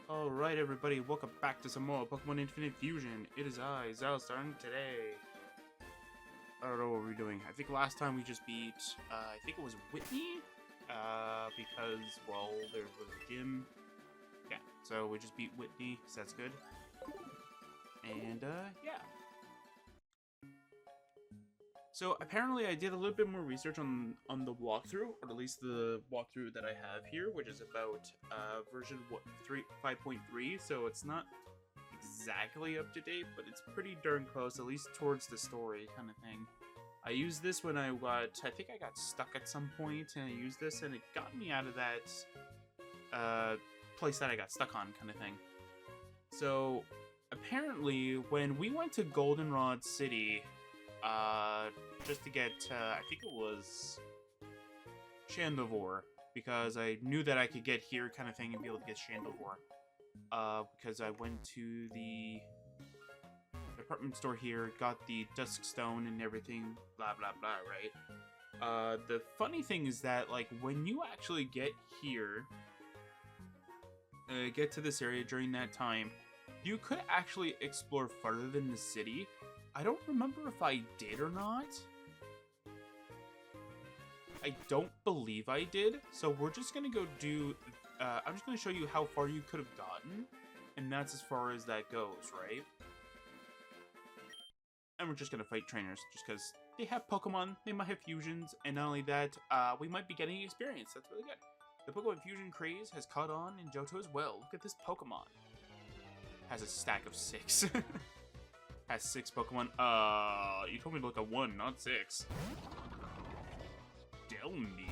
Alright everybody, welcome back to some more Pokemon Infinite Fusion. It is I, Xilestar, and today... I don't know what we're doing. I think last time we just beat, I think it was Whitney? Because, well, there was a gym. Yeah, so we just beat Whitney, so that's good. And, yeah. So, apparently I did a little bit more research on the walkthrough, or at least the walkthrough that I have here, which is about, version 5.3, so it's not exactly up to date, but it's pretty darn close, at least towards the story kind of thing. I used this when I think I got stuck at some point, and I used this, and it got me out of that, place that I got stuck on kind of thing. So, apparently, when we went to Goldenrod City, just to get, I think it was Chandivore, because I knew that I could get here kind of thing and be able to get Chandivore. Because I went to the department store here, got the Dusk Stone and everything, blah blah blah, right? The funny thing is that, like, when you actually get here, get to this area during that time, you could actually explore further than the city. I don't remember if I did or not. I don't believe I did, so we're just gonna go do, I'm just gonna show you how far you could have gotten, and that's as far as that goes, right? And we're just gonna fight trainers, just because they have Pokemon, they might have fusions, and not only that, we might be getting experience. That's really good. The Pokemon fusion craze has caught on in Johto as well. Look at this Pokemon. Has a stack of 6. Has 6 Pokemon. You told me to look at 1, not 6. Delmy.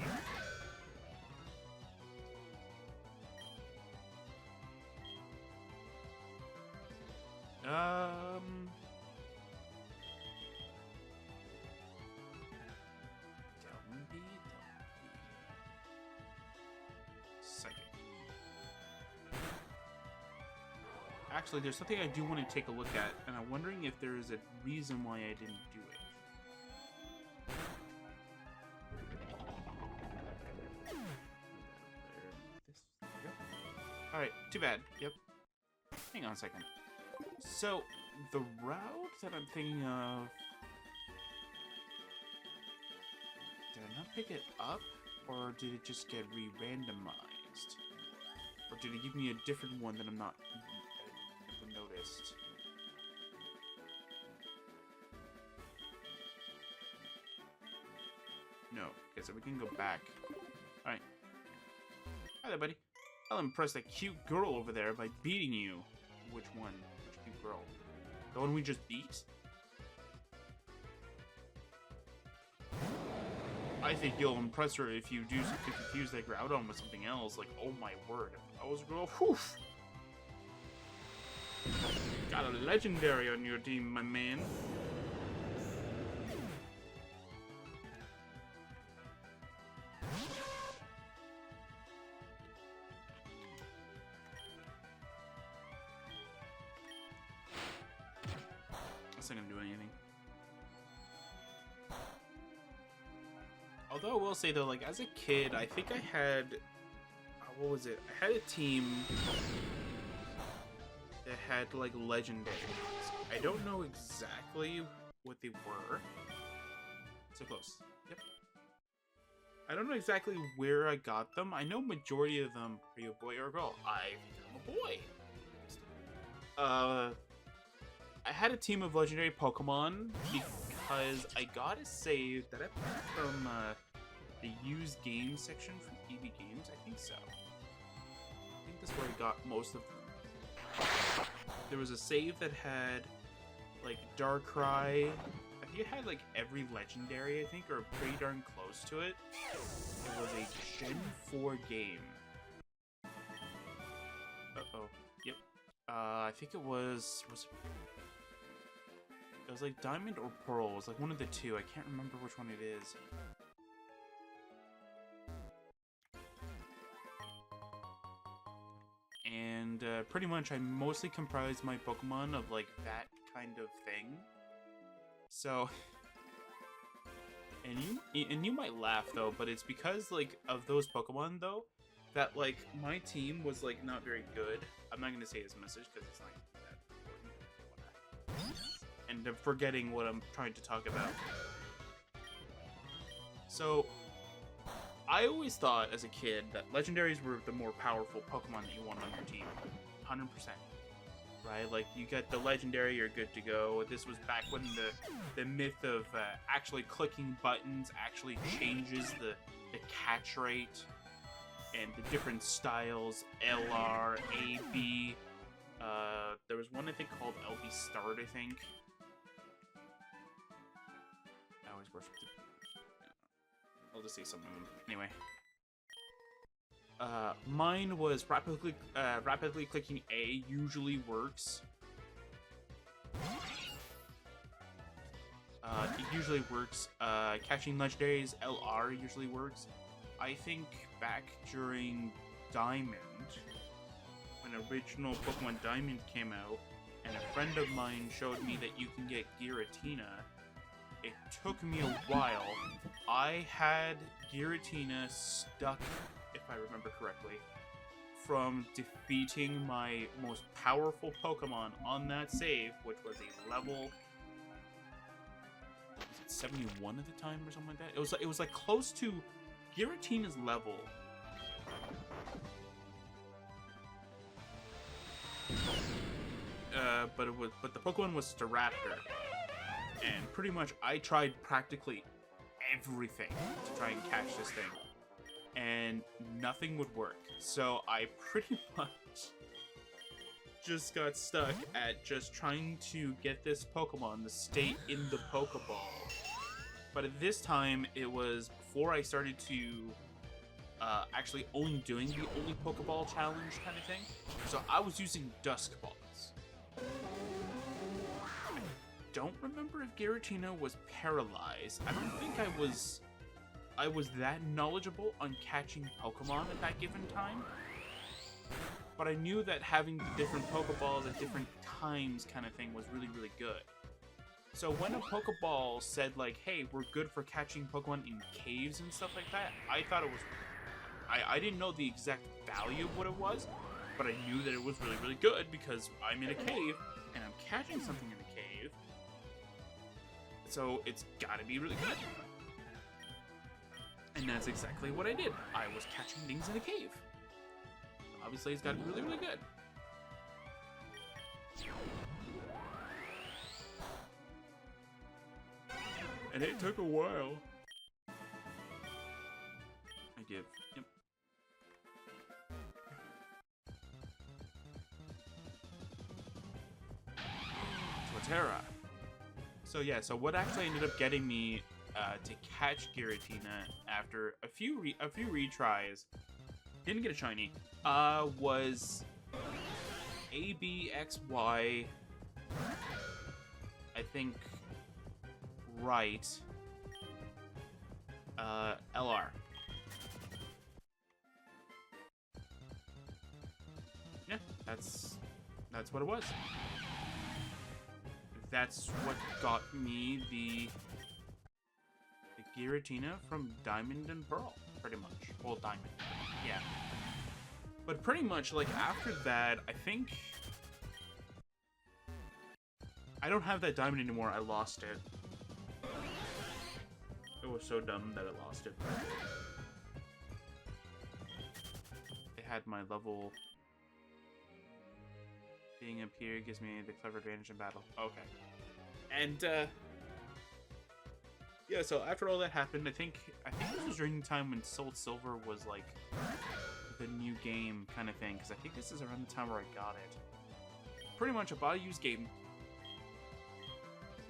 Psychic. Actually, there's something I do want to take a look at, and I'm wondering if there is a reason why I didn't do it. Alright, too bad. Yep. Hang on a second. So, the route that I'm thinking of... Did I not pick it up? Or did it just get re-randomized? Or did it give me a different one that I'm not... I never noticed? No. Okay, so we can go back. Alright. Hi there, buddy. I'll impress that cute girl over there by beating you. Which one? Which cute girl? The one we just beat? I think you'll impress her if you fuse that Groudon with something else. Like, oh my word. I was girl. Whew. Got a legendary on your team, my man. That's not gonna do anything. Although I will say though, like, as a kid, I think I had, what was it? I had a team that had, like, legendaries. I don't know exactly what they were. So close. Yep. I don't know exactly where I got them. I know majority of them are you a boy or a girl. I think I'm a boy. I had a team of legendary Pokemon because I got a save that I put from the used games section from EB Games. I think so. I think that's where I got most of them. There was a save that had like Darkrai. I think it had like every legendary, I think, or pretty darn close to it. It was a Gen 4 game. Uh-oh. Yep. I think it was it was like Diamond or Pearl. It was like one of the two. I can't remember which one it is. And pretty much I mostly comprise my Pokemon of like that kind of thing. So, and you might laugh though, but it's because like of those Pokemon though, that like my team was like not very good. I'm not gonna say his message because it's not that important. And I'm forgetting what I'm trying to talk about. So I always thought as a kid that legendaries were the more powerful Pokemon that you want on your team. 100%. Right? Like, you get the legendary, you're good to go. This was back when the myth of actually clicking buttons actually changes the catch rate and the different styles. LR, AB. There was one, I think, called LB Start, I think. I always worship it. I'll just say some of them. Anyway. Mine was rapidly clicking A usually works. It usually works. Catching legendaries, LR usually works. I think back during Diamond, when original Pokemon Diamond came out, and a friend of mine showed me that you can get Giratina, it took me a while. I had Giratina stuck, if I remember correctly, from defeating my most powerful Pokemon on that save, which was a level, was it 71 at the time or something like that? It was like close to Giratina's level. But the Pokemon was Staraptor, and pretty much I tried practically everything to try and catch this thing, and nothing would work. So I pretty much just got stuck at just trying to get this Pokemon to stay in the Pokeball. But at this time, it was before I started to actually only doing the only Pokeball challenge kind of thing. So I was using Dusk Balls. I don't remember if Giratina was paralyzed. I don't think I was that knowledgeable on catching Pokemon at that given time. But I knew that having different Pokeballs at different times kind of thing was really, really good. So when a Pokeball said like, hey, we're good for catching Pokemon in caves and stuff like that, I thought it was... I didn't know the exact value of what it was, but I knew that it was really, really good because I'm in a cave and I'm catching something in a cave. So it's gotta be really good. And that's exactly what I did. I was catching things in a cave. Obviously, it's gotta be really, really good. And it took a while. I give. Yep. Torterra. So yeah, so what actually ended up getting me to catch Giratina after a few retries, didn't get a shiny, was ABXY, I think, right, LR. Yeah, that's what it was. That's what got me the Giratina from Diamond and Pearl, pretty much. Well, Diamond, yeah. But pretty much, like, after that, I think... I don't have that Diamond anymore, I lost it. It was so dumb that I lost it. It had my level... Being up here gives me the clever advantage in battle. Okay. And, yeah, so after all that happened, I think this was during the time when Soul Silver was, like, the new game kind of thing, because I think this is around the time where I got it. Pretty much a bought a used game.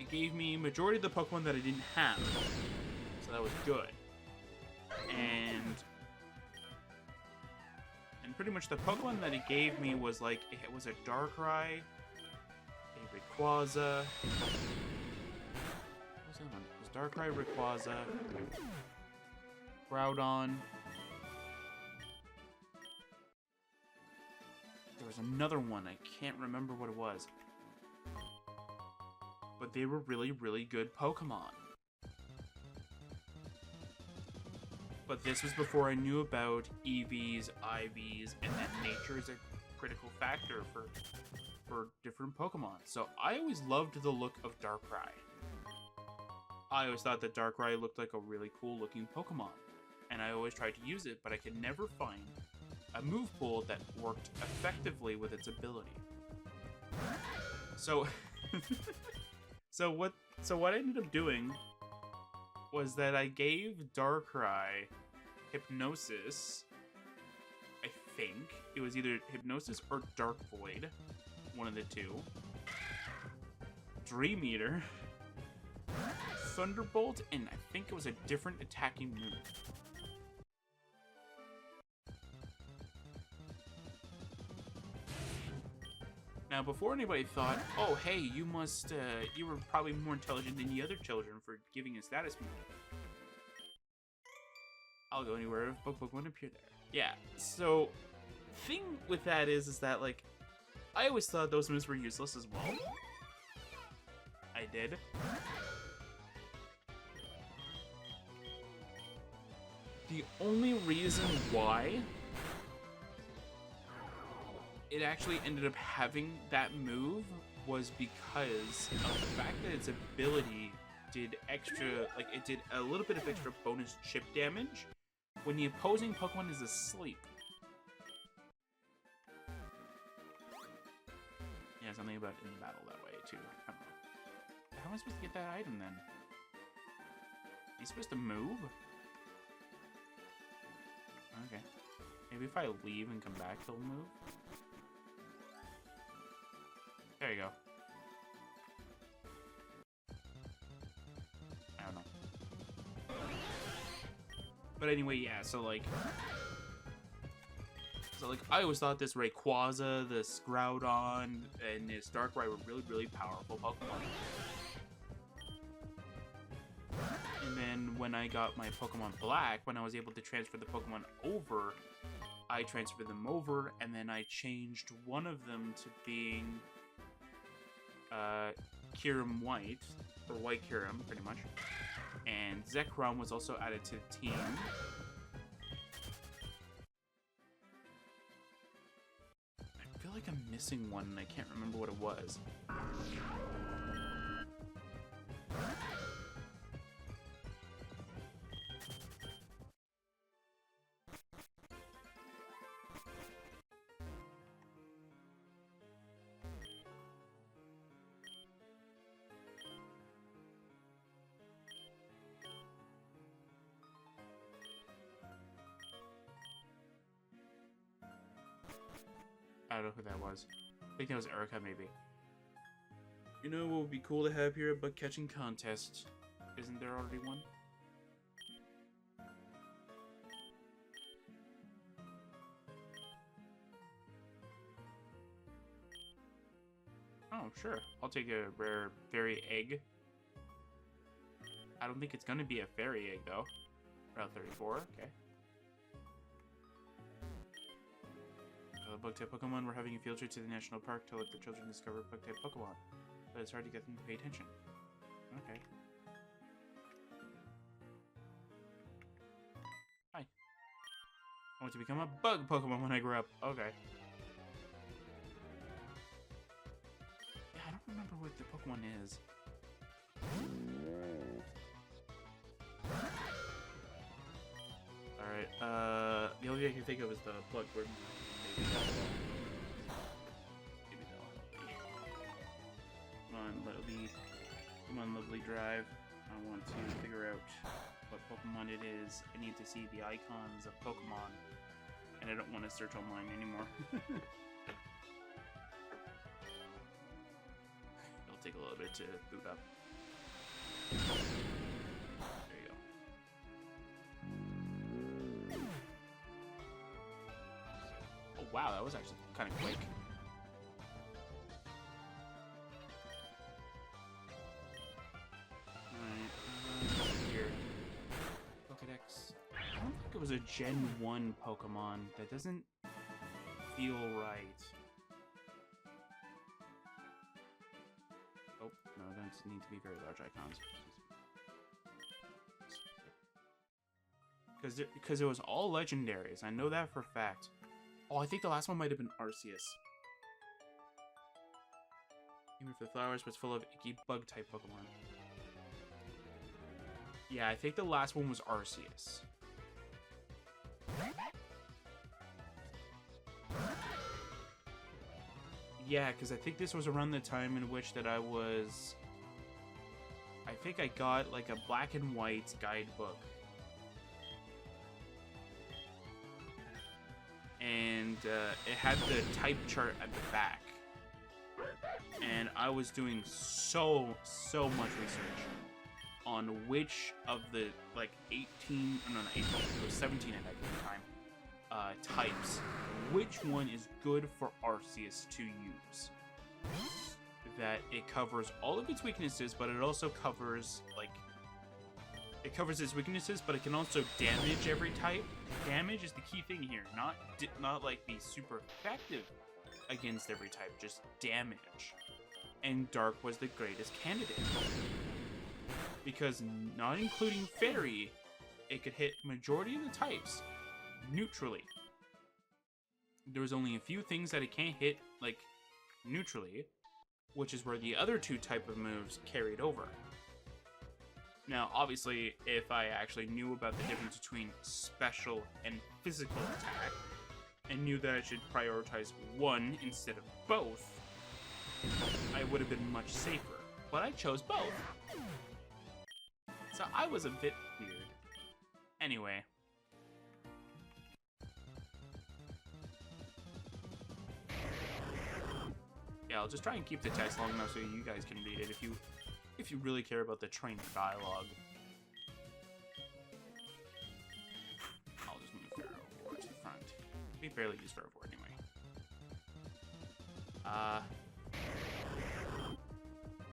It gave me majority of the Pokemon that I didn't have, so that was good. And pretty much the Pokemon that it gave me was like, it was a Darkrai, a Rayquaza. What was that one? It was Darkrai, Rayquaza, Groudon. There was another one, I can't remember what it was. But they were really, really good Pokemon. But this was before I knew about EVs, IVs, and that nature is a critical factor for different Pokemon. So I always loved the look of Darkrai. I always thought that Darkrai looked like a really cool looking Pokemon. And I always tried to use it, but I could never find a move pool that worked effectively with its ability. So, so what I ended up doing was that I gave Darkrai Hypnosis. I think it was either Hypnosis or Dark Void, one of the two. Dream Eater, Thunderbolt, and I think it was a different attacking move. Now, before anybody thought, oh, hey, you were probably more intelligent than the other children for giving a status move. I'll go anywhere if Pokemon appear there. Yeah, so, thing with that is that, like, I always thought those moves were useless as well. I did. The only reason why it actually ended up having that move was because of the fact that its ability did extra, like it did a little bit of extra bonus chip damage when the opposing Pokemon is asleep. Yeah, something about in battle that way too. I don't know. How am I supposed to get that item then? Are you supposed to move? Okay. Maybe if I leave and come back, he'll move. There you go. I don't know. But anyway, yeah, so like I always thought this Rayquaza, this Groudon, and this Darkrai were really, really powerful Pokemon. And then when I got my Pokemon Black, when I was able to transfer the Pokemon over, I transferred them over, and then I changed one of them to being Kyurem White, or White Kyurem, pretty much. And Zekrom was also added to the team. I feel like I'm missing one, and I can't remember what it was. I don't know who that was. I think that was Erica, maybe. You know what would be cool to have here? A bug catching contest. Isn't there already one? Oh, sure. I'll take a rare fairy egg. I don't think it's gonna be a fairy egg, though. Route 34, okay. Bug-type Pokemon, we're having a field trip to the national park to let the children discover bug-type Pokemon. But it's hard to get them to pay attention. Okay. Hi. I want to become a bug Pokemon when I grow up. Okay. Yeah, I don't remember what the Pokemon is. Alright, the only thing I can think of is the Bloodborne. Maybe that'll help me. Come on, lovely drive. I want to figure out what Pokemon it is. I need to see the icons of Pokemon, and I don't want to search online anymore. It'll take a little bit to boot up. There you go. Oh wow, that was actually kind of quick. It was a Gen 1 Pokemon. That doesn't feel right. Oh, no, those need to be very large icons. Because it was all legendaries. I know that for a fact. Oh, I think the last one might have been Arceus. Even for the flowers, but it's full of icky bug-type Pokemon. Yeah, I think the last one was Arceus. Yeah, because I think this was around the time in which that I think I got like a black and white guidebook. And it had the type chart at the back. And I was doing so much research on which of the, like, 18, no, not 18, it was 17 at that time, types, which one is good for Arceus to use. That it covers all of its weaknesses, but it also covers, like, it covers its weaknesses, but it can also damage every type. Damage is the key thing here, not like be super effective against every type, just damage. And Dark was the greatest candidate. Because not including Fairy, it could hit majority of the types neutrally. There was only a few things that it can't hit, like, neutrally, which is where the other two type of moves carried over. Now, obviously, if I actually knew about the difference between special and physical attack, and knew that I should prioritize one instead of both, I would have been much safer. But I chose both. So I was a bit weird. Anyway. Yeah, I'll just try and keep the text long enough so you guys can read it if you really care about the trainer dialogue. I'll just move Pharaoh over to the front. We barely use Pharaoh anyway.